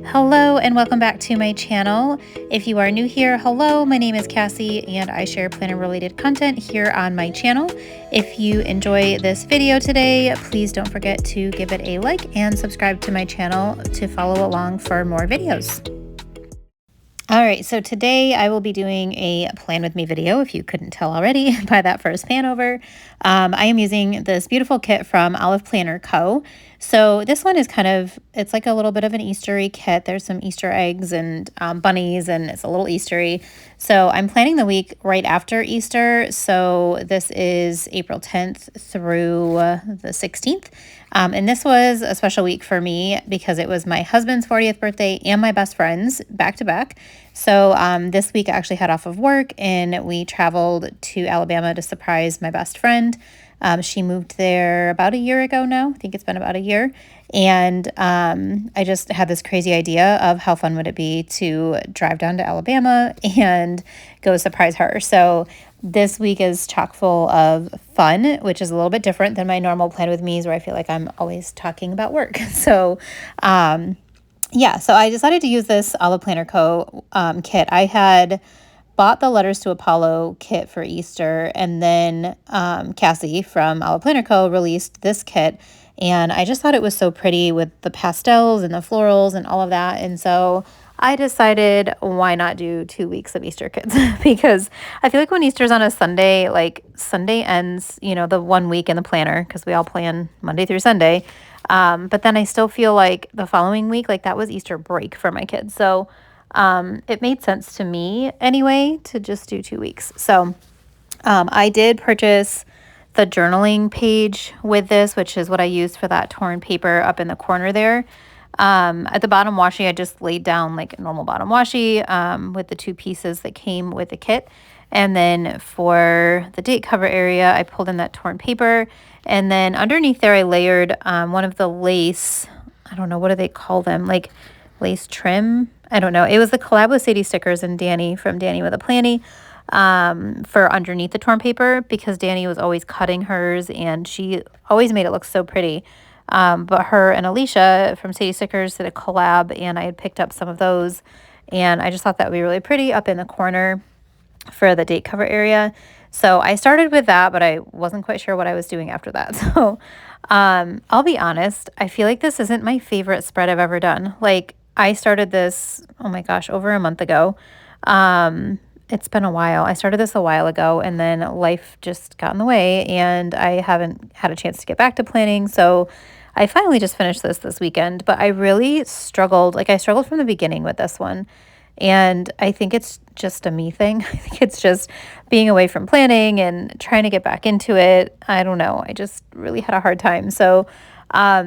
Hello and welcome back to my channel. If you are new here, hello, my name is Cassie and I share planner related content here on my channel. If you enjoy this video today, please don't forget to give it a like and subscribe to my channel to follow along for more videos. All right, so today I will be doing a plan with me video, if you couldn't tell already by that first pan over. I am using this beautiful kit from Olive Planner Co. So this one is it's like a little bit of an Eastery kit. There's some Easter eggs and bunnies, and it's a little Eastery. So I'm planning the week right after Easter. So this is April 10th through the 16th. And this was a special week for me because it was my husband's 40th birthday and my best friend's back to back. So this week I actually had off of work and we traveled to Alabama to surprise my best friend. She moved there about a year ago now. I think it's been about a year. And I just had this crazy idea of how fun would it be to drive down to Alabama and go surprise her. So this week is chock full of fun, which is a little bit different than my normal plan with me's where I feel like I'm always talking about work. So yeah, so I decided to use this Olive Planner Co. Kit. I had bought the Letters to Apollo kit for Easter, and then Cassie from Olive Planner Co. released this kit, and I just thought it was so pretty with the pastels and the florals and all of that, and so I decided why not do 2 weeks of Easter kits because I feel like when Easter's on a Sunday, like Sunday ends, you know, the 1 week in the planner because we all plan Monday through Sunday. But then I still feel like the following week, like that was Easter break for my kids. So it made sense to me anyway to just do 2 weeks. So I did purchase the journaling page with this, which is what I used for that torn paper up in the corner there. At the bottom washi, I just laid down like a normal bottom washi with the 2 pieces that came with the kit. And then for the date cover area, I pulled in that torn paper. And then underneath there, I layered one of the lace, I don't know, what do they call them? Like lace trim? I don't know. It was the collab with Sadie Stickers and Danny from Danny with a Planny for underneath the torn paper because Danny was always cutting hers and she always made it look so pretty. But her and Alicia from Sadie Stickers did a collab and I had picked up some of those and I just thought that would be really pretty up in the corner for the date cover area. So I started with that, but I wasn't quite sure what I was doing after that. So I'll be honest, I feel like this isn't my favorite spread I've ever done. Like I started this, oh my gosh, over a month ago. It's been a while. I started this a while ago and then life just got in the way and I haven't had a chance to get back to planning. So I finally just finished this weekend, but I really struggled. Like I struggled from the beginning with this one. And I think it's just a me thing. I think it's just being away from planning and trying to get back into it. I don't know. I just really had a hard time. So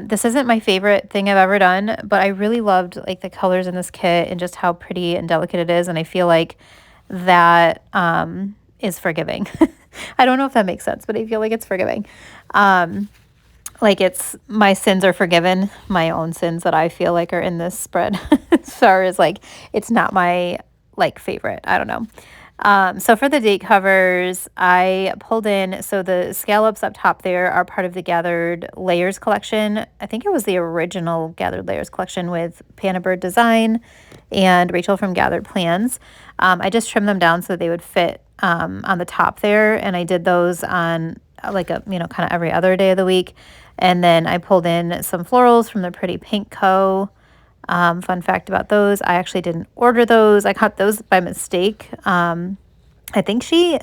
this isn't my favorite thing I've ever done, but I really loved like the colors in this kit and just how pretty and delicate it is. And I feel like that is forgiving. I don't know if that makes sense, but I feel like it's forgiving. Like it's my sins are forgiven, my own sins that I feel like are in this spread as far as like it's not my like favorite. I don't know. So for the date covers, I pulled in, so the scallops up top there are part of the Gathered Layers collection. I think it was the original Gathered Layers collection with Panna Bird Design and Rachel from Gathered Plans. I just trimmed them down so that they would fit on the top there, and I did those on like a, you know, kind of every other day of the week. And then I pulled in some florals from the Pretty Pink Co. Fun fact about those, I actually didn't order those. I got those by mistake. I think she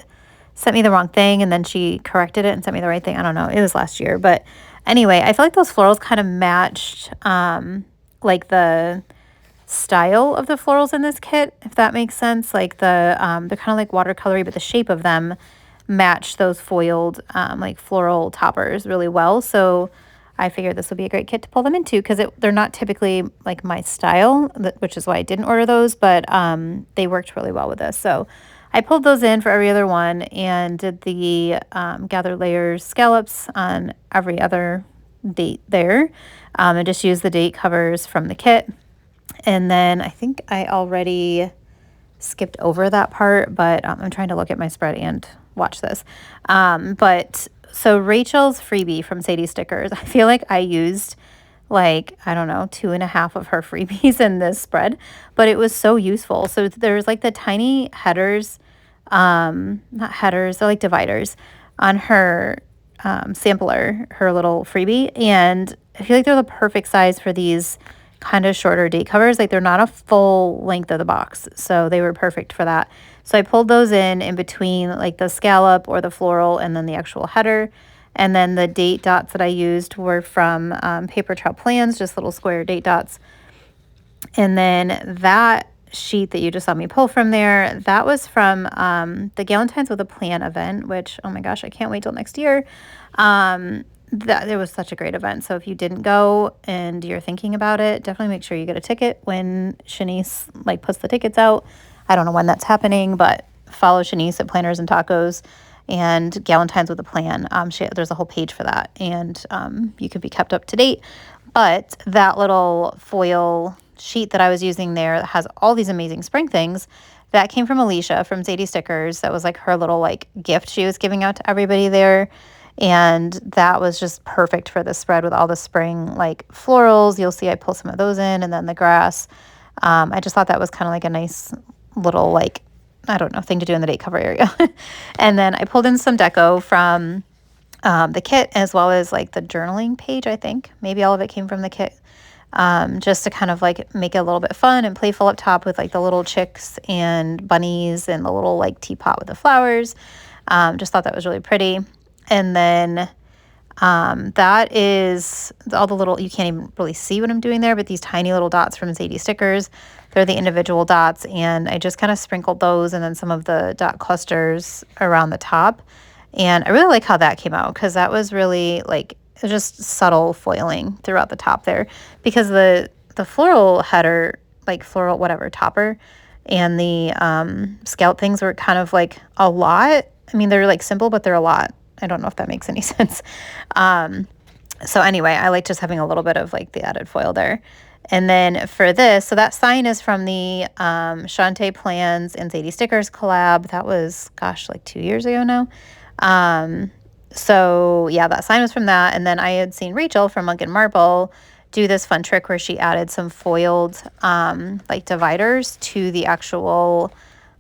sent me the wrong thing and then she corrected it and sent me the right thing. I don't know. It was last year. But anyway, I feel like those florals kind of matched like the style of the florals in this kit, if that makes sense. Like the they're kind of like watercolory, but the shape of them match those foiled like floral toppers really well. So I figured this would be a great kit to pull them into because they're not typically like my style, which is why I didn't order those, but they worked really well with this. So I pulled those in for every other one and did the Gather Layers scallops on every other date there. I just used the date covers from the kit. And then I think I already skipped over that part, but I'm trying to look at my spread and watch this. But so Rachel's freebie from Sadie Stickers, I feel like I used like, I don't know, 2.5 of her freebies in this spread, but it was so useful. So there's like the tiny headers, not headers, they're like dividers on her sampler, her little freebie. And I feel like they're the perfect size for these kind of shorter date covers. Like they're not a full length of the box. So they were perfect for that. So I pulled those in between like the scallop or the floral and then the actual header. And then the date dots that I used were from Paper Trail Plans, just little square date dots. And then that sheet that you just saw me pull from there, that was from the Galentine's with a Plan event, which, oh my gosh, I can't wait till next year. That it was such a great event. So if you didn't go and you're thinking about it, definitely make sure you get a ticket when Shanice like puts the tickets out. I don't know when that's happening, but follow Shanice at Planners and Tacos and Galentine's with a Plan. There's a whole page for that, and you can be kept up to date. But that little foil sheet that I was using there that has all these amazing spring things, that came from Alicia from Zadie Stickers. That was like her little like gift she was giving out to everybody there. And that was just perfect for this spread with all the spring like florals. You'll see I pull some of those in, and then the grass. I just thought that was kind of like a nice little like, I don't know, thing to do in the date cover area. And then I pulled in some deco from the kit, as well as like the journaling page. I think maybe all of it came from the kit, just to kind of like make it a little bit fun and playful up top with like the little chicks and bunnies and the little like teapot with the flowers. Just thought that was really pretty. And then that is all the little, you can't even really see what I'm doing there, but these tiny little dots from Zadie Stickers, they're the individual dots, and I just kind of sprinkled those and then some of the dot clusters around the top. And I really like how that came out, because that was really like just subtle foiling throughout the top there, because the floral header, like floral whatever topper, and the scallop things were kind of like a lot. I mean, they're like simple, but they're a lot. I don't know if that makes any sense. So anyway, I like just having a little bit of like the added foil there. And then for this, so that sign is from the Shantae Plans and Zadie Stickers collab. That was, gosh, like 2 years ago now. So yeah, that sign was from that. And then I had seen Rachel from Monk and Marble do this fun trick where she added some foiled like dividers to the actual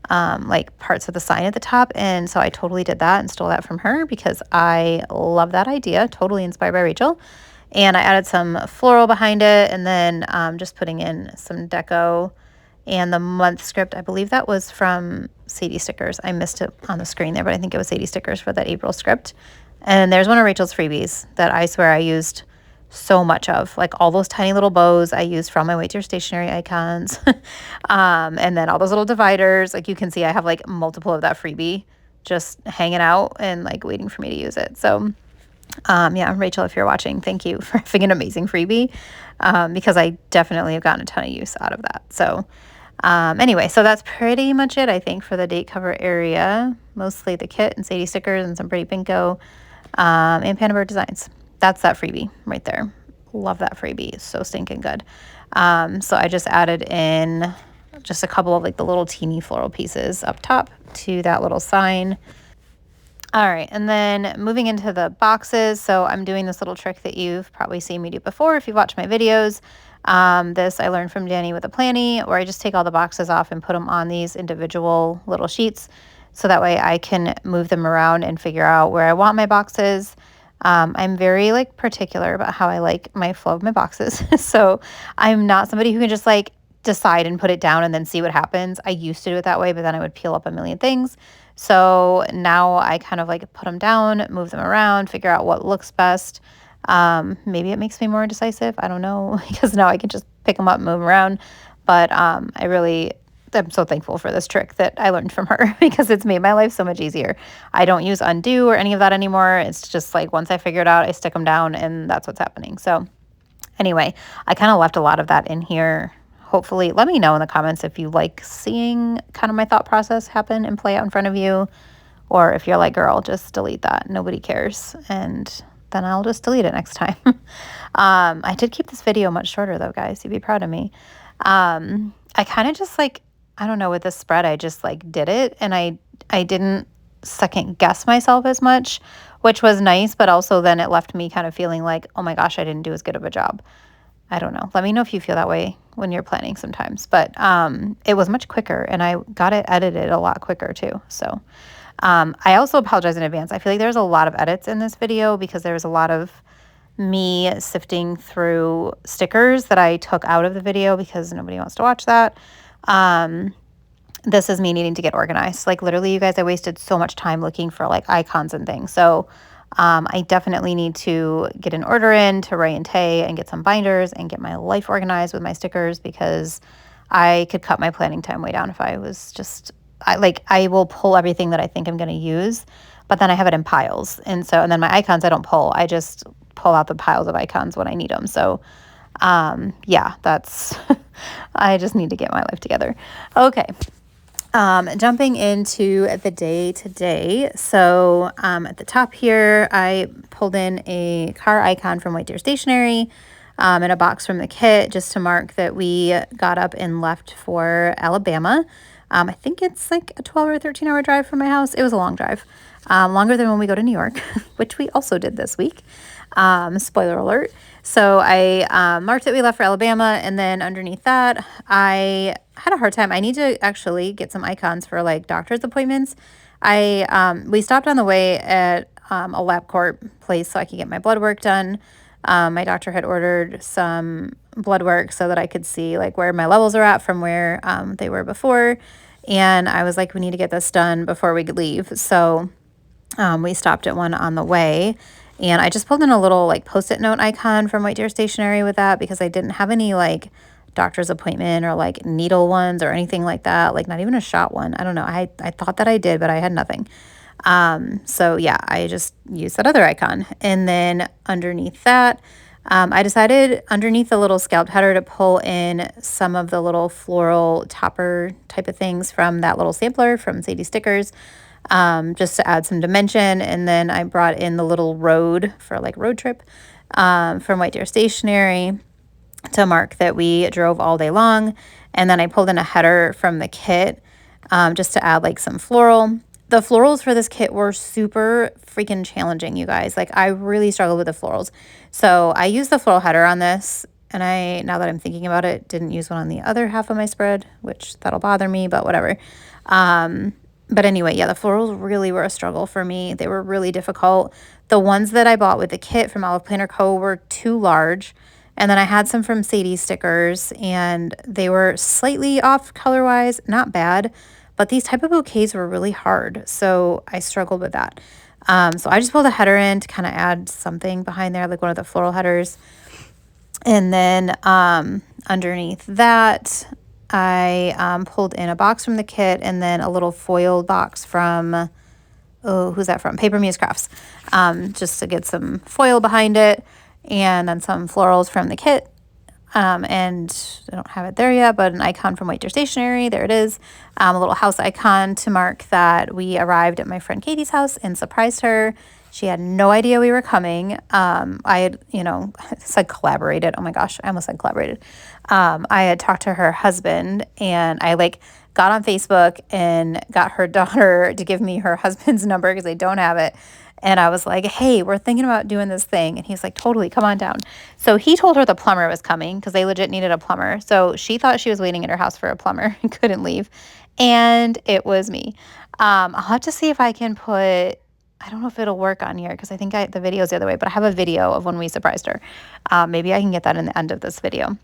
like parts of the sign at the top. And so I totally did that and stole that from her, because I love that idea. Totally inspired by Rachel. And I added some floral behind it, and then just putting in some deco and the month script. I believe that was from Zadie Stickers. I missed it on the screen there, but I think it was Zadie Stickers for that April script. And there's one of Rachel's freebies that I swear I used so much of, like all those tiny little bows I used from my Wait to Your Stationery icons. And then all those little dividers, like you can see I have like multiple of that freebie just hanging out and like waiting for me to use it. So yeah, Rachel, if you're watching, thank you for having an amazing freebie, because I definitely have gotten a ton of use out of that. So anyway, so that's pretty much it, I think, for the date cover area. Mostly the kit and Zadie Stickers and some pretty pinko and Panda Bird Designs. That's that freebie right there. Love that freebie. It's so stinking good. So I just added in just a couple of like the little teeny floral pieces up top to that little sign. All right, and then moving into the boxes. So I'm doing this little trick that you've probably seen me do before if you've watched my videos. This I learned from Danny with a Planny, where I just take all the boxes off and put them on these individual little sheets. So that way I can move them around and figure out where I want my boxes. I'm very like particular about how I like my flow of my boxes. So I'm not somebody who can just like decide and put it down and then see what happens. I used to do it that way, but then I would peel up a million things. So now I kind of like put them down, move them around, figure out what looks best. Maybe it makes me more decisive. I don't know, because now I can just pick them up and move them around. But I'm so thankful for this trick that I learned from her, because it's made my life so much easier. I don't use undo or any of that anymore. It's just like once I figure it out, I stick them down, and that's what's happening. So anyway, I kind of left a lot of that in here. Hopefully, let me know in the comments if you like seeing kind of my thought process happen and play out in front of you, or if you're like, girl, just delete that. Nobody cares. And then I'll just delete it next time. I did keep this video much shorter though, guys. You'd be proud of me. I kind of just like, I don't know, with this spread, I just like did it, and I didn't second guess myself as much, which was nice, but also then it left me kind of feeling like, oh my gosh, I didn't do as good of a job. I don't know. Let me know if you feel that way when you're planning sometimes. But it was much quicker, and I got it edited a lot quicker too. So I also apologize in advance. I feel like there's a lot of edits in this video because there was a lot of me sifting through stickers that I took out of the video because nobody wants to watch that. This is me needing to get organized. Like literally, you guys, I wasted so much time looking for like icons and things. So I definitely need to get an order in to Ray and Tay and get some binders and get my life organized with my stickers, because I could cut my planning time way down if I was just, I will pull everything that I think I'm going to use, but then I have it in piles. And then my icons, I don't pull. I just pull out the piles of icons when I need them. So yeah, that's, I just need to get my life together. Okay. Jumping into the day today. So at the top here, I pulled in a car icon from White Deer Stationery and a box from the kit just to mark that we got up and left for Alabama. I think it's like a 12 or 13 hour drive from my house. It was a long drive, longer than when we go to New York, which we also did this week. Spoiler alert. So I marked that we left for Alabama, and then underneath that, I had a hard time. I need to actually get some icons for like doctor's appointments. We stopped on the way at a LabCorp place so I could get my blood work done. My doctor had ordered some blood work so that I could see like where my levels are at from where they were before. And I was like, we need to get this done before we leave. So we stopped at one on the way. And I just pulled in a little like Post-it note icon from White Deer Stationery with that, because I didn't have any like doctor's appointment or like needle ones or anything like that, like not even a shot one. I don't know. I thought that I did, but I had nothing. So yeah, I just used that other icon. And then underneath that, I decided underneath the little scalped header to pull in some of the little floral topper type of things from that little sampler from Sadie Stickers. Just to add some dimension. And then I brought in the little road for like road trip from White Deer Stationery to mark that we drove all day long. And then I pulled in a header from the kit just to add like some floral. The florals for this kit were super freaking challenging, you guys. Like I really struggled with the florals. So I used the floral header on this, and now that I'm thinking about it, didn't use one on the other half of my spread, which that'll bother me, but whatever. But anyway, yeah, the florals really were a struggle for me. They were really difficult. The ones that I bought with the kit from Olive Planner Co. were too large. And then I had some from Sadie Stickers, and they were slightly off color-wise, not bad. But these type of bouquets were really hard, so I struggled with that. So I just pulled a header in to kind of add something behind there, like one of the floral headers. And then underneath that, I pulled in a box from the kit, and then a little foil box from, who's that from? Paper Muse Crafts, just to get some foil behind it, and then some florals from the kit. And I don't have it there yet, but an icon from White Deer Stationery, there it is. A little house icon to mark that we arrived at my friend Katie's house and surprised her. She had no idea we were coming. I had, said collaborated. Oh my gosh, I almost said collaborated. I had talked to her husband, and I got on Facebook and got her daughter to give me her husband's number because they don't have it. And I was like, hey, we're thinking about doing this thing. And he's like, totally, come on down. So he told her the plumber was coming because they legit needed a plumber. So she thought she was waiting at her house for a plumber and couldn't leave. And it was me. I'll have to see if I can put, I don't know if it'll work on here because I think the video's the other way, but I have a video of when we surprised her. Maybe I can get that in the end of this video.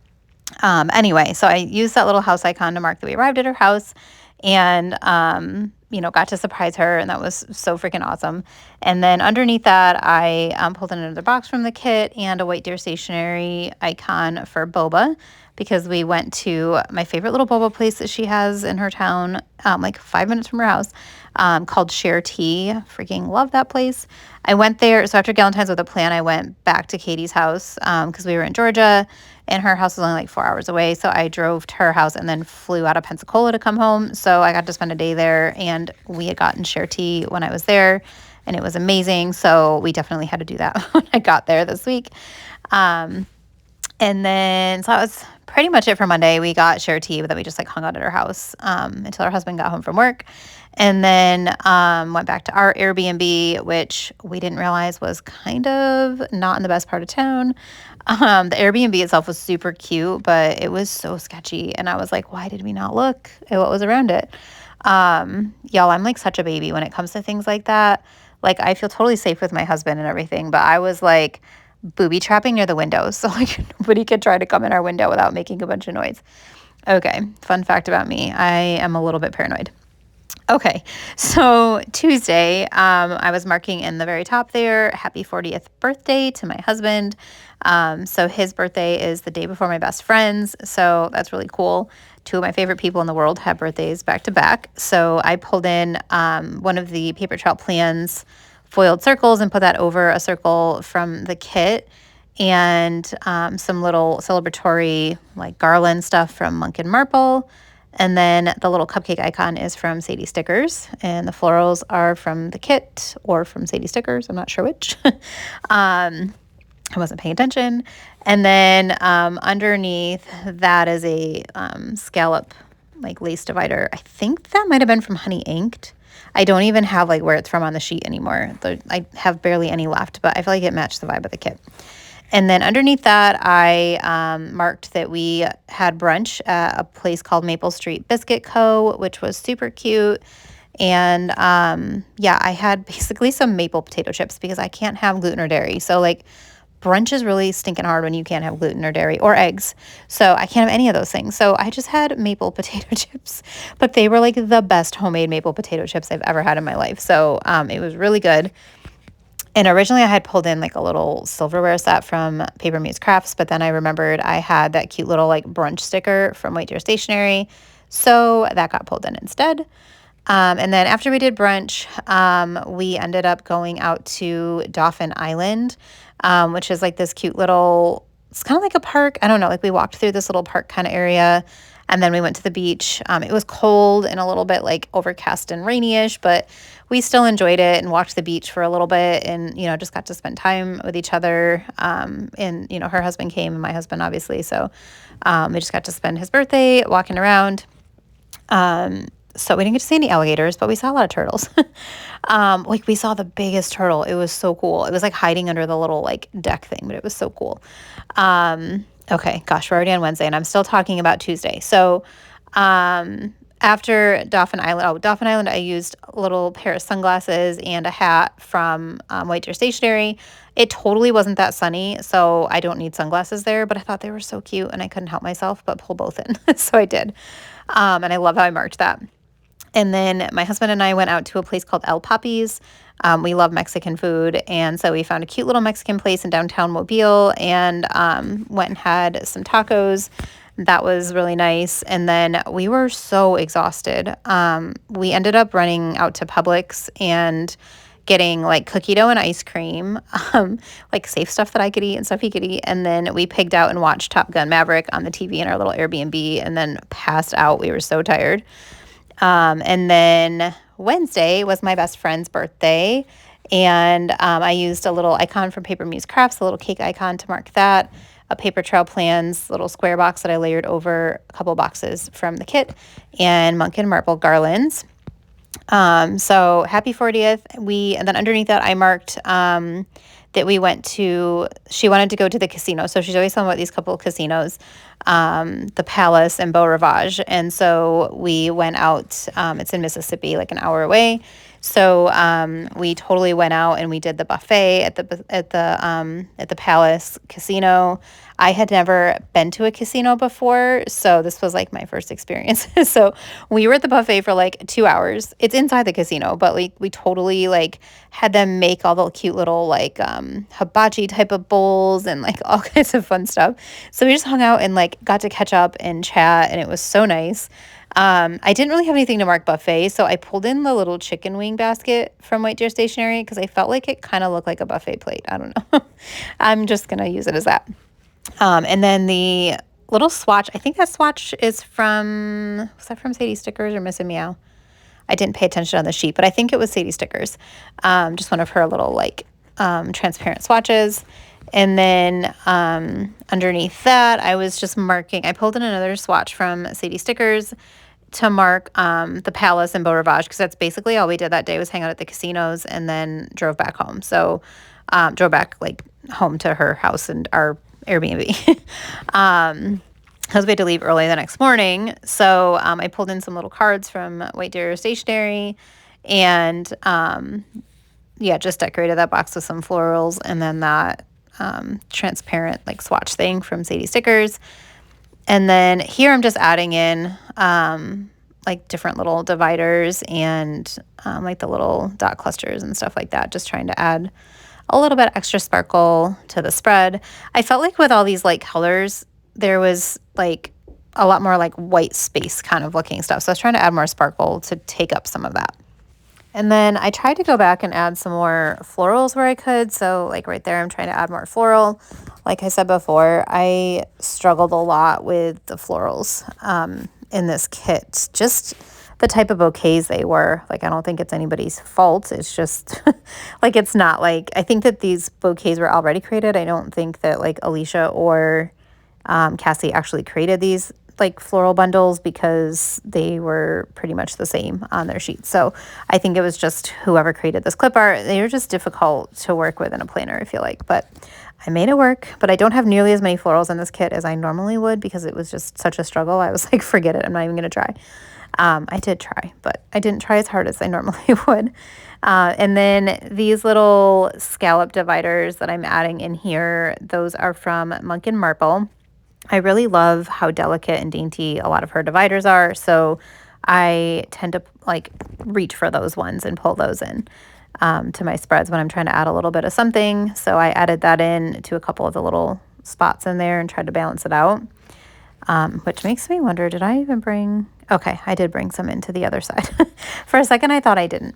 Anyway, so I used that little house icon to mark that we arrived at her house, and got to surprise her, and that was so freaking awesome. And then underneath that, I pulled in another box from the kit and a White Deer Stationery icon for boba, because we went to my favorite little boba place that she has in her town, like 5 minutes from her house, called Share Tea. Freaking love that place. I went there. So after Galentine's with a plan, I went back to Katie's house because we were in Georgia, and her house was only like 4 hours away. So I drove to her house and then flew out of Pensacola to come home. So I got to spend a day there, and we had gotten Share Tea when I was there, and it was amazing. So we definitely had to do that when I got there this week. And then, so that was pretty much it for Monday. We got share tea, but then we just like hung out at our house until our husband got home from work. And then went back to our Airbnb, which we didn't realize was kind of not in the best part of town. The Airbnb itself was super cute, but it was so sketchy. And I was like, why did we not look at what was around it? Y'all, I'm like such a baby when it comes to things like that. Like I feel totally safe with my husband and everything, but I was like booby trapping near the windows. So like nobody could try to come in our window without making a bunch of noise. Okay, fun fact about me. I am a little bit paranoid. Okay, so Tuesday, I was marking in the very top there, happy 40th birthday to my husband. So his birthday is the day before my best friend's, so that's really cool. Two of my favorite people in the world have birthdays back to back. So I pulled in one of the paper trout plans foiled circles and put that over a circle from the kit, and some little celebratory like garland stuff from Monk and Marple. And then the little cupcake icon is from Sadie Stickers, and the florals are from the kit or from Sadie Stickers. I'm not sure which. I wasn't paying attention. And then underneath that is a scallop like lace divider. I think that might have been from Honey Inked. I don't even have like where it's from on the sheet anymore. I have barely any left, but I feel like it matched the vibe of the kit. And then underneath that, I marked that we had brunch at a place called Maple Street Biscuit Co., which was super cute. And yeah, I had basically some maple potato chips because I can't have gluten or dairy. So like brunch is really stinking hard when you can't have gluten or dairy or eggs. So I can't have any of those things. So I just had maple potato chips, but they were like the best homemade maple potato chips I've ever had in my life. So it was really good. And originally I had pulled in like a little silverware set from Paper Muse Crafts, but then I remembered I had that cute little like brunch sticker from White Deer Stationery. So that got pulled in instead. And then after we did brunch, we ended up going out to Dauphin Island, which is like this cute little, it's kind of like a park. I don't know, like we walked through this little park kind of area, and then we went to the beach. It was cold and a little bit like overcast and rainy-ish, but we still enjoyed it and walked the beach for a little bit, and, you know, just got to spend time with each other. And, you know, her husband came and my husband, obviously. So we just got to spend his birthday walking around. So we didn't get to see any alligators, but we saw a lot of turtles. Like we saw the biggest turtle. It was so cool. It was like hiding under the little like deck thing, but it was so cool. Okay, gosh, we're already on Wednesday and I'm still talking about Tuesday. So after Dauphin Island, I used a little pair of sunglasses and a hat from White Deer Stationery. It totally wasn't that sunny, so I don't need sunglasses there, but I thought they were so cute and I couldn't help myself but pull both in. So I did. And I love how I marked that. And then my husband and I went out to a place called El Papi's. We love Mexican food, and so we found a cute little Mexican place in downtown Mobile and went and had some tacos. That was really nice. And then we were so exhausted. We ended up running out to Publix and getting like cookie dough and ice cream, like safe stuff that I could eat and stuff he could eat. And then we pigged out and watched Top Gun Maverick on the TV in our little Airbnb and then passed out. We were so tired. And then Wednesday was my best friend's birthday, and I used a little icon from Paper Muse Crafts, a little cake icon to mark that, a paper trail plans little square box that I layered over a couple boxes from the kit, and Monk and Marple garlands. So happy 40th. And then underneath that I marked that she wanted to go to the casino. So she's always talking about these couple of casinos, the Palace and Beau Rivage. And so we went out, it's in Mississippi, like an hour away. So we totally went out and we did the buffet at the Palace Casino. I had never been to a casino before, so this was like my first experience. So we were at the buffet for like 2 hours. It's inside the casino, but we totally like had them make all the cute little like hibachi type of bowls and like all kinds of fun stuff. So we just hung out and like got to catch up and chat, and it was so nice. I didn't really have anything to mark buffet, so I pulled in the little chicken wing basket from White Deer Stationery because I felt like it kind of looked like a buffet plate. I don't know. I'm just going to use it as that. And then the little swatch, I think that swatch is was that from Sadie Stickers or Miss and Meow? I didn't pay attention on the sheet, but I think it was Sadie Stickers. Just one of her little like transparent swatches. And then underneath that, I was just marking. I pulled in another swatch from Sadie Stickers to mark the Palace and Beau Rivage, because that's basically all we did that day, was hang out at the casinos and then drove back home. So drove back like home to her house and our Airbnb. Because we had to leave early the next morning. So I pulled in some little cards from White Deer Stationery and yeah, just decorated that box with some florals, and then that transparent like swatch thing from Sadie Stickers. And then here I'm just adding in like different little dividers and like the little dot clusters and stuff like that, just trying to add a little bit extra sparkle to the spread. I felt like with all these light colors, there was like a lot more like white space kind of looking stuff. So I was trying to add more sparkle to take up some of that. And then I tried to go back and add some more florals where I could. So like right there, I'm trying to add more floral. Like I said before, I struggled a lot with the florals in this kit. Just the type of bouquets they were. Like, I don't think it's anybody's fault. It's just like, it's not like, I think that these bouquets were already created. I don't think that like Alicia or Cassie actually created these like floral bundles, because they were pretty much the same on their sheets. So I think it was just whoever created this clip art. They were just difficult to work with in a planner, I feel like, but I made it work. But I don't have nearly as many florals in this kit as I normally would, because it was just such a struggle. I was like, forget it, I'm not even gonna try. I did try, but I didn't try as hard as I normally would. And then these little scallop dividers that I'm adding in here, those are from Monk and Marble. I really love how delicate and dainty a lot of her dividers are, so I tend to like reach for those ones and pull those in to my spreads when I'm trying to add a little bit of something. So I added that in to a couple of the little spots in there and tried to balance it out, which makes me wonder, did I even bring... Okay, I did bring some into the other side. For a second, I thought I didn't.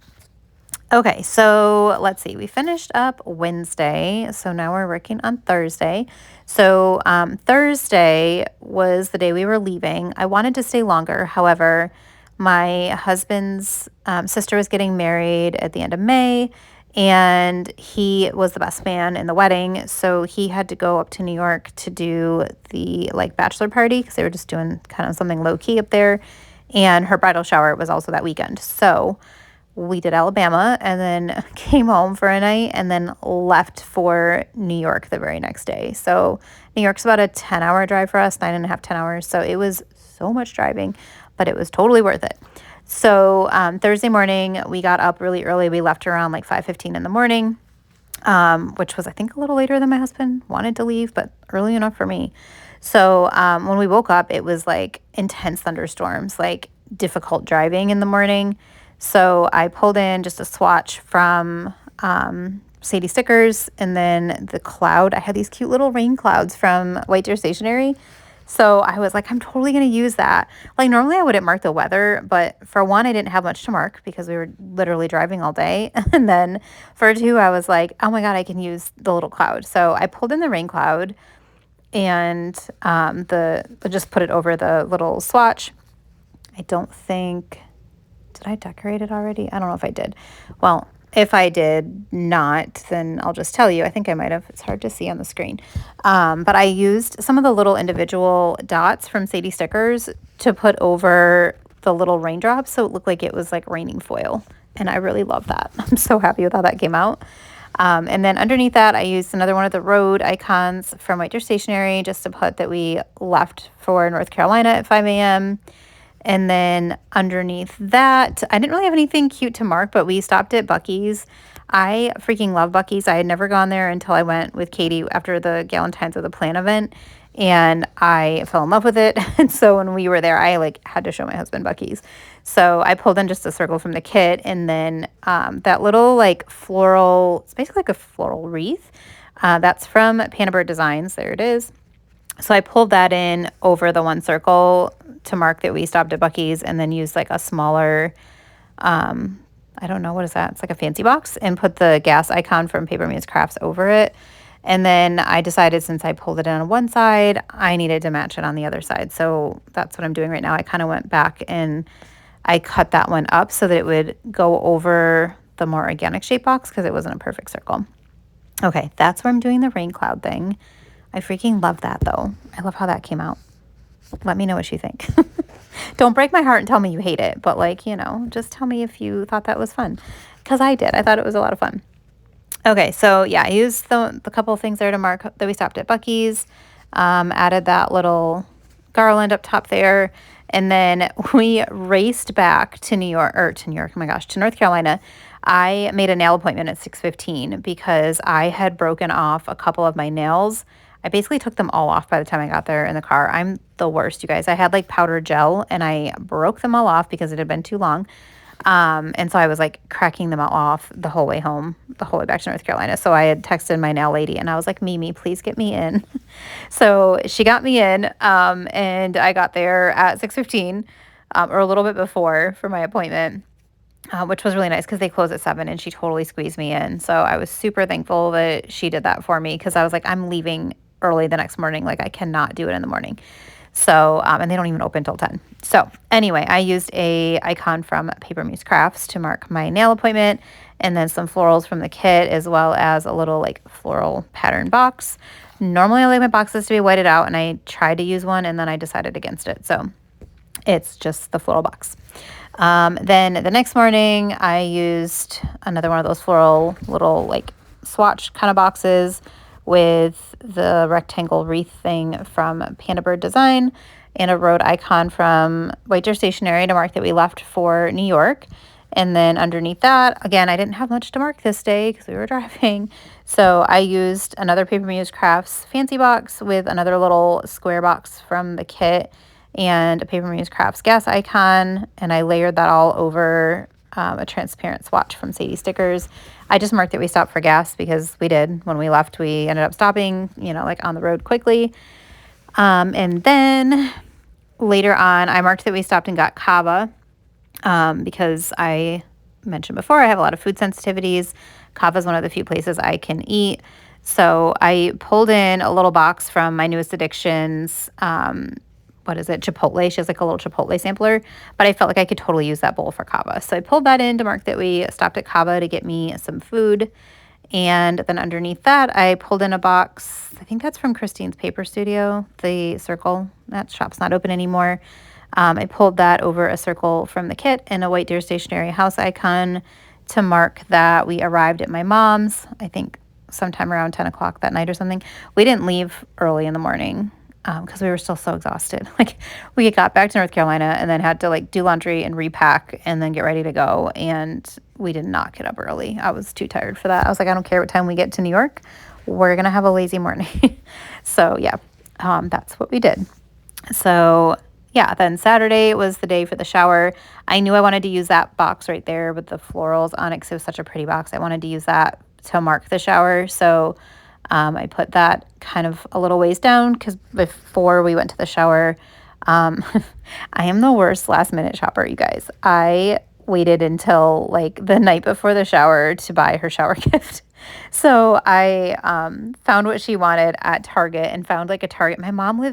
Okay, so let's see. We finished up Wednesday, so now we're working on Thursday. So Thursday was the day we were leaving. I wanted to stay longer. However, my husband's sister was getting married at the end of May, and he was the best man in the wedding. So he had to go up to New York to do the like bachelor party, because they were just doing kind of something low key up there. And her bridal shower was also that weekend. So we did Alabama and then came home for a night and then left for New York the very next day. So New York's about a 10-hour drive for us, 9.5, 10 hours. So it was so much driving, but it was totally worth it. So Thursday morning, we got up really early. We left around like 5:15 in the morning, which was, I think, a little later than my husband wanted to leave, but early enough for me. So when we woke up, it was like intense thunderstorms, like difficult driving in the morning. So I pulled in just a swatch from Sadie Stickers, and then the cloud. I had these cute little rain clouds from White Deer Stationery. So I was like, I'm totally going to use that. Like, normally I wouldn't mark the weather, but for one, I didn't have much to mark because we were literally driving all day. And then for two, I was like, oh my God, I can use the little cloud. So I pulled in the rain cloud and just put it over the little swatch. I don't think... Did I decorate it already? I don't know if I did. Well, if I did not, then I'll just tell you. I think I might have. It's hard to see on the screen. But I used some of the little individual dots from Sadie Stickers to put over the little raindrops, so it looked like it was like raining foil. And I really love that. I'm so happy with how that came out. And then underneath that, I used another one of the road icons from White Deer Stationery just to put that we left for North Carolina at 5 a.m., and then underneath that, I didn't really have anything cute to mark, but we stopped at Buc-ee's. I freaking love Buc-ee's. I had never gone there until I went with Katie after the Galentine's of the Plan event, and I fell in love with it. And so when we were there, I like had to show my husband Buc-ee's. So I pulled in just a circle from the kit, and then that little like floral, it's basically like a floral wreath. That's from Panabird Designs. There it is. So I pulled that in over the one circle to mark that we stopped at Buc-ee's, and then used like a smaller, I don't know, what is that? It's like a fancy box, and put the gas icon from Paper Muse Crafts over it. And then I decided, since I pulled it in on one side, I needed to match it on the other side. So that's what I'm doing right now. I kind of went back and I cut that one up so that it would go over the more organic shape box, because it wasn't a perfect circle. Okay, that's where I'm doing the rain cloud thing. I freaking love that though. I love how that came out. Let me know what you think. Don't break my heart and tell me you hate it, but like, just tell me if you thought that was fun. Because I did. I thought it was a lot of fun. Okay, so yeah, I used the couple of things there to mark that we stopped at Buc-ee's. Added that little garland up top there. And then we raced back to oh my gosh, to North Carolina. I made a nail appointment at 6:15 because I had broken off a couple of my nails. I basically took them all off by the time I got there in the car. I'm the worst, you guys. I had like powdered gel and I broke them all off because it had been too long. And so I was like cracking them all off the whole way home, the whole way back to North Carolina. So I had texted my nail lady and I was like, Mimi, please get me in. So she got me in, and I got there at 6:15, or a little bit before for my appointment, which was really nice because they close at 7 and she totally squeezed me in. So I was super thankful that she did that for me because I was like, I'm leaving early the next morning. Like I cannot do it in the morning. So, and they don't even open till 10. So anyway, I used a icon from Paper Muse Crafts to mark my nail appointment, and then some florals from the kit, as well as a little like floral pattern box. Normally I like my boxes to be whited out, and I tried to use one and then I decided against it. So it's just the floral box. Then the next morning I used another one of those floral little like swatch kind of boxes with the rectangle wreath thing from Panda Bird Design and a road icon from White Deer Stationery to mark that we left for New York. And then underneath that, again, I didn't have much to mark this day because we were driving. So I used another Paper Muse Crafts fancy box with another little square box from the kit and a Paper Muse Crafts gas icon. And I layered that all over a transparent swatch from Sadie Stickers. I just marked that we stopped for gas because we did. When we left, we ended up stopping, like on the road quickly. And then later on, I marked that we stopped and got kava because I mentioned before I have a lot of food sensitivities. Kava is one of the few places I can eat. So I pulled in a little box from my newest addictions. What is it? Chipotle. She has like a little Chipotle sampler, but I felt like I could totally use that bowl for kava. So I pulled that in to mark that we stopped at kava to get me some food. And then underneath that, I pulled in a box. I think that's from Christine's Paper Studio, the circle. That shop's not open anymore. I pulled that over a circle from the kit and a White Deer Stationery house icon to mark that we arrived at my mom's, I think sometime around 10 o'clock that night or something. We didn't leave early in the morning because we were still so exhausted. Like we got back to North Carolina and then had to like do laundry and repack and then get ready to go. And we did not get up early. I was too tired for that. I was like, I don't care what time we get to New York. We're going to have a lazy morning. So yeah, that's what we did. So yeah, then Saturday was the day for the shower. I knew I wanted to use that box right there with the florals on it because it was such a pretty box. I wanted to use that to mark the shower. So I put that kind of a little ways down because before we went to the shower, I am the worst last minute shopper, you guys. I waited until like the night before the shower to buy her shower gift. So I found what she wanted at Target and found like a Target. My mom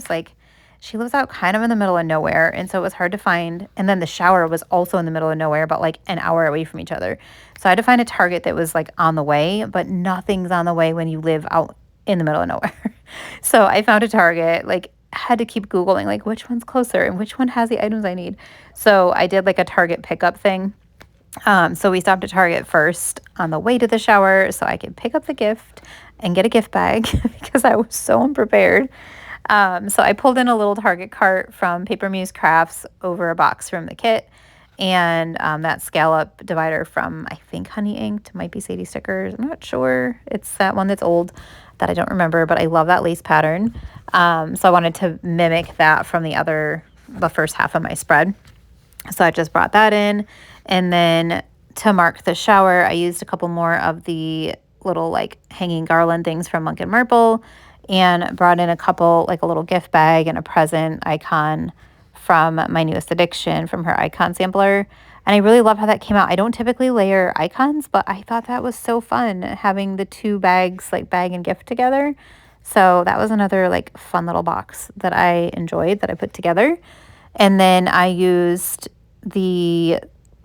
she lives out kind of in the middle of nowhere. And so it was hard to find. And then the shower was also in the middle of nowhere, but like an hour away from each other. So I had to find a Target that was like on the way, but nothing's on the way when you live out in the middle of nowhere. So I found a Target, like had to keep Googling like which one's closer and which one has the items I need. So I did like a Target pickup thing. So we stopped at Target first on the way to the shower so I could pick up the gift and get a gift bag because I was so unprepared. So I pulled in a little Target cart from Paper Muse Crafts over a box from the kit and that scallop divider from, I think, Honey Inked. Might be Sadie Stickers. I'm not sure. It's that one that's old that I don't remember, but I love that lace pattern. So I wanted to mimic that from the first half of my spread. So I just brought that in. And then to mark the shower, I used a couple more of the little like hanging garland things from Monk and Marple and brought in a couple, like a little gift bag and a present icon from my newest addiction from her icon sampler. And I really love how that came out. I don't typically layer icons, but I thought that was so fun having the two bags, like bag and gift together. So that was another like fun little box that I enjoyed that I put together. And then I used the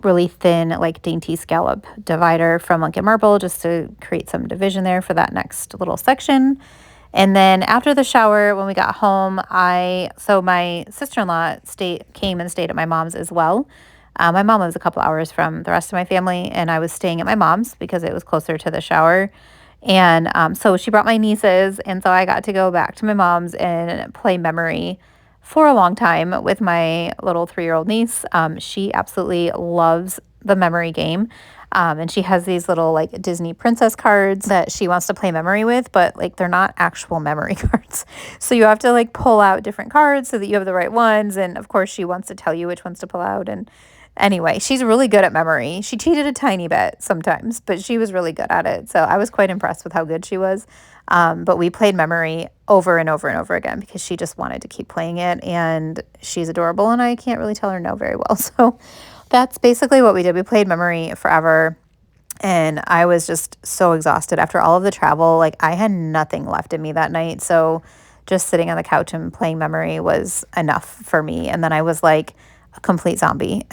really thin, like dainty scallop divider from Lincoln Marble just to create some division there for that next little section. And then after the shower, when we got home, so my sister-in-law came and stayed at my mom's as well. My mom lives a couple hours from the rest of my family, and I was staying at my mom's because it was closer to the shower. And so she brought my nieces, and so I got to go back to my mom's and play memory for a long time with my little 3-year-old niece. She absolutely loves the memory game. And she has these little like Disney princess cards that she wants to play memory with, but like they're not actual memory cards. So you have to like pull out different cards so that you have the right ones. And of course, she wants to tell you which ones to pull out. And anyway, she's really good at memory. She cheated a tiny bit sometimes, but she was really good at it. So I was quite impressed with how good she was. But we played memory over and over and over again because she just wanted to keep playing it. And she's adorable, and I can't really tell her no very well. So that's basically what we did. We played memory forever, and I was just so exhausted after all of the travel. Like, I had nothing left in me that night. So just sitting on the couch and playing memory was enough for me. And then I was like a complete zombie.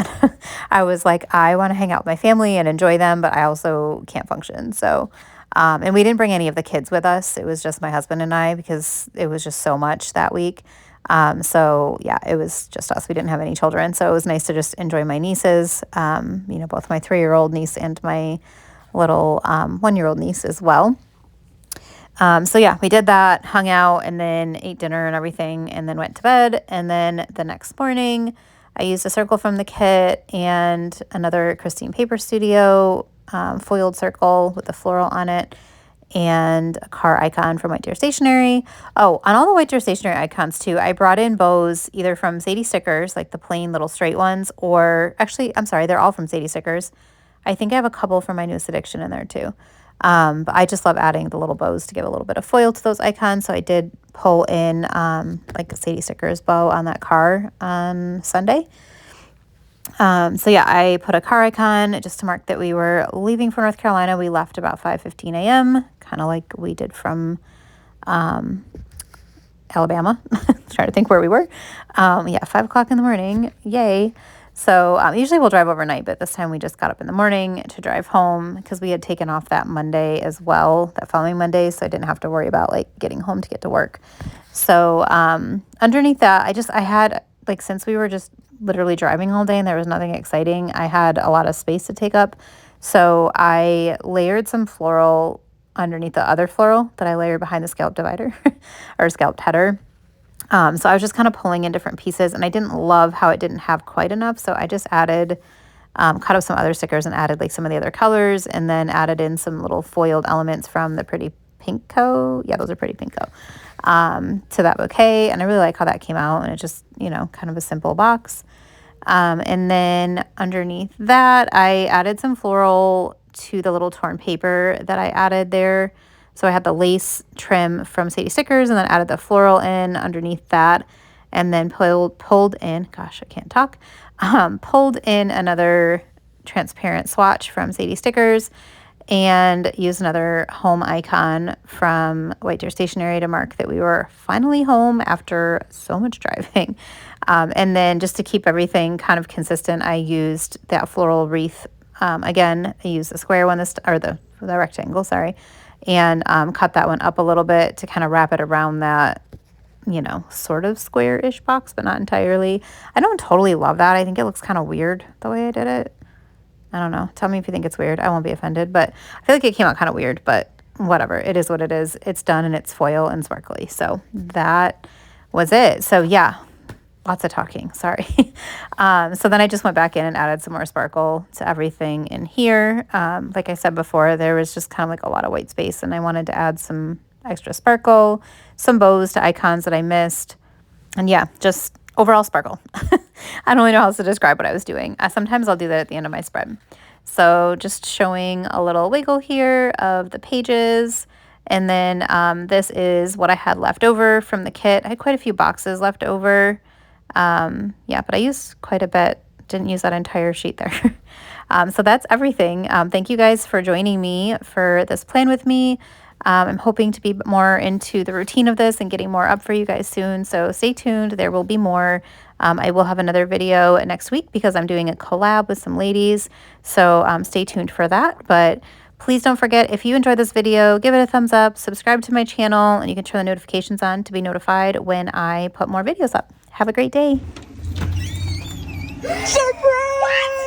I was like, I want to hang out with my family and enjoy them, but I also can't function. So, and we didn't bring any of the kids with us. It was just my husband and I because it was just so much that week. So yeah, it was just us. We didn't have any children. So it was nice to just enjoy my nieces, both my 3-year-old niece and my little 1-year-old niece as well. So yeah, we did that, hung out, and then ate dinner and everything, and then went to bed. And then the next morning, I used a circle from the kit and another Christine Paper Studio foiled circle with the floral on it, and a car icon from White Deer Stationery. Oh, on all the White Deer Stationery icons too, I brought in bows either from Sadie Stickers, like the plain little straight ones, or actually, I'm sorry, they're all from Sadie Stickers. I think I have a couple from my newest addiction in there too. But I just love adding the little bows to give a little bit of foil to those icons. So I did pull in like a Sadie Stickers bow on that car on Sunday. So yeah, I put a car icon just to mark that we were leaving for North Carolina. We left about 5:15 a.m., kind of like we did from Alabama. Trying to think where we were. 5 o'clock in the morning. Yay. So usually we'll drive overnight, but this time we just got up in the morning to drive home because we had taken off that Monday as well, that following Monday. So I didn't have to worry about like getting home to get to work. So underneath that, I had like, since we were just literally driving all day and there was nothing exciting, I had a lot of space to take up. So I layered some floral underneath the other floral that I layered behind the scallop divider or scalloped header. So I was just kind of pulling in different pieces, and I didn't love how it didn't have quite enough. So I just added, cut up some other stickers and added like some of the other colors, and then added in some little foiled elements from the Pretty Pinko. Yeah, those are Pretty Pinko. To that bouquet. And I really like how that came out, and it's just, kind of a simple box. And then underneath that, I added some floral to the little torn paper that I added there. So I had the lace trim from Sadie Stickers, and then added the floral in underneath that, and then pulled in, gosh, I can't talk, pulled in another transparent swatch from Sadie Stickers, and used another home icon from White Deer Stationery to mark that we were finally home after so much driving. And then just to keep everything kind of consistent, I used that floral wreath. Again, I used the square one, or the rectangle, sorry, and cut that one up a little bit to kind of wrap it around that, sort of square-ish box, but not entirely. I don't totally love that. I think it looks kind of weird the way I did it. I don't know. Tell me if you think it's weird. I won't be offended, but I feel like it came out kind of weird, but whatever. It is what it is. It's done, and it's foil and sparkly. So that was it. So yeah, lots of talking. Sorry. So then I just went back in and added some more sparkle to everything in here. Like I said before, there was just kind of like a lot of white space, and I wanted to add some extra sparkle, some bows to icons that I missed. And yeah, just overall sparkle. I don't really know how else to describe what I was doing. Sometimes I'll do that at the end of my spread. So just showing a little wiggle here of the pages. And then this is what I had left over from the kit. I had quite a few boxes left over. But I used quite a bit. Didn't use that entire sheet there. So that's everything. Thank you guys for joining me for this plan with me. I'm hoping to be more into the routine of this and getting more up for you guys soon. So stay tuned. There will be more. I will have another video next week because I'm doing a collab with some ladies, so stay tuned for that. But please don't forget, if you enjoyed this video, give it a thumbs up, subscribe to my channel, and you can turn the notifications on to be notified when I put more videos up. Have a great day. Surprise!